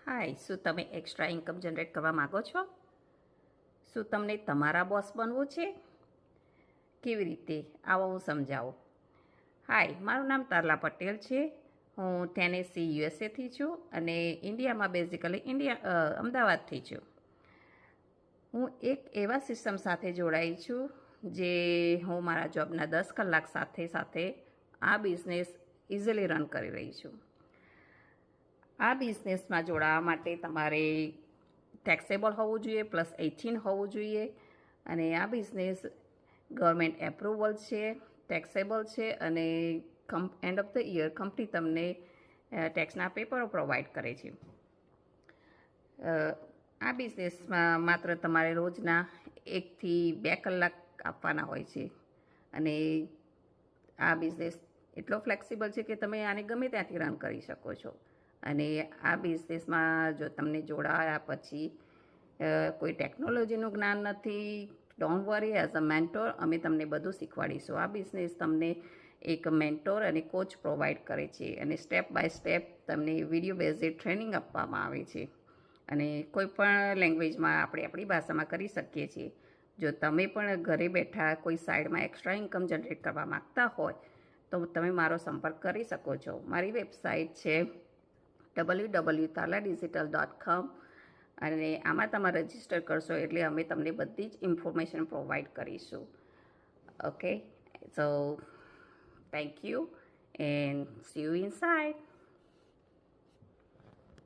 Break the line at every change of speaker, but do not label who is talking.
હાય, શું તમે extra income generate કરવા માગો છો? શું તમને તમારા બોસ બનવું છે? કેવી રીતે? આવો હું સમજાવું. હાય, મારું નામ તારલા પટેલ છે. હું ટેનેસી યુએસએથી છું અને ઇન્ડિયામાં બેઝિકલી અમદાવાદથી છું. હું એક એવા સિસ્ટમ સાથે જોડાઈ છું જે હું મારા જોબના 10 કલાક સાથે સાથે આ બિઝનેસ ઇઝીલી રન કરી રહી છું. આ બિઝનેસમાં જોડાવા માટે તમારે ટેક્સેબલ હોવું જોઈએ, +18 હોવું જોઈએ અને આ બિઝનેસ ગવર્મેન્ટ એપ્રુવલ છે, ટેક્સેબલ છે અને end of the year company તમને ટેક્સના પેપરો પ્રોવાઈડ કરે છે. આ બિઝનેસમાં માત્ર તમારે રોજના 1 થી 2 કલાક આપવાના હોય છે અને આ બિઝનેસ એટલો ફ્લેક્સિબલ છે કે તમે આને ગમે ત્યાંથી રન કરી શકો છો. અને આ બિઝનેસમાં જો તમને જોડાયા પછી કોઈ ટેકનોલોજીનું જ્ઞાન નથી, don't worry, as a mentor અમે તમને બધું શીખવાડીશું. આ બિઝનેસ તમને એક મેન્ટોર અને કોચ પ્રોવાઈડ કરે છે અને સ્ટેપ બાય સ્ટેપ તમને વિડીયો બેઝડ ટ્રેનિંગ આપવામાં આવે છે અને કોઈ પણ લેંગ્વેજમાં આપણે આપણી ભાષામાં કરી શકીએ છીએ. જો તમે પણ ઘરે બેઠા કોઈ સાઈડમાં એક્સ્ટ્રા ઇન્કમ જનરેટ કરવા માગતા હોય તો તમે મારો સંપર્ક કરી શકો છો. મારી વેબસાઇટ છે www.tarladigital.com અને આમાં તમે રજિસ્ટર કરશો એટલે અમે તમને બધી જ ઇન્ફોર્મેશન પ્રોવાઈડ કરીશું. Okay, so thank you and C you inside.